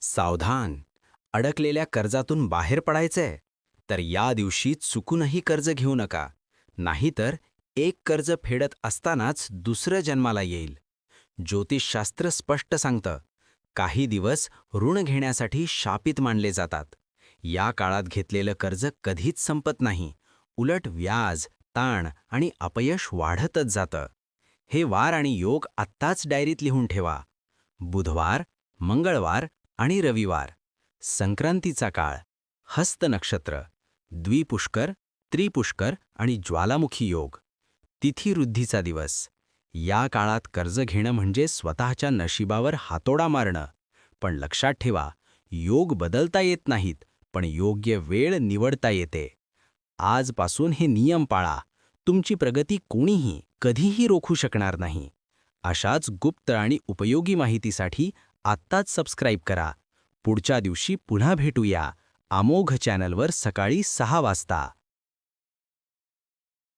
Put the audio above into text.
सावधान! अडकलेल्या कर्जातून बाहेर पडायचंय? तर या दिवशी चुकूनही कर्ज घेऊ नका. नाहीतर एक कर्ज फेडत असतानाच दुसरं जन्माला येईल. ज्योतिषशास्त्र स्पष्ट सांगतं, काही दिवस ऋण घेण्यासाठी शापित मानले जातात. या काळात घेतलेलं कर्ज कधीच संपत नाही. उलट व्याज, ताण आणि अपयश वाढतच जातं. हे वार आणि योग आत्ताच डायरीत लिहून ठेवा. बुधवार, मंगळवार आणि रविवार. संक्रांतीचा काळ, हस्त नक्षत्र, द्विपुष्कर, त्रिपुष्कर आणि ज्वालामुखी योग. तिथीवृद्धीचा दिवस. या काळात कर्ज घेणं म्हणजे स्वतःच्या नशिबावर हातोडा मारणं. पण लक्षात ठेवा, योग बदलता येत नाहीत, पण योग्य वेळ निवडता येते. आजपासून हे नियम पाळा. तुमची प्रगती कोणीही, कधीही रोखू शकणार नाही. अशाच गुप्त आणि उपयोगी माहितीसाठी आत्ताच सबस्क्राईब करा. पुढच्या दिवशी पुन्हा भेटूया अमोघ चॅनलवर सकाळी 6 वाजता.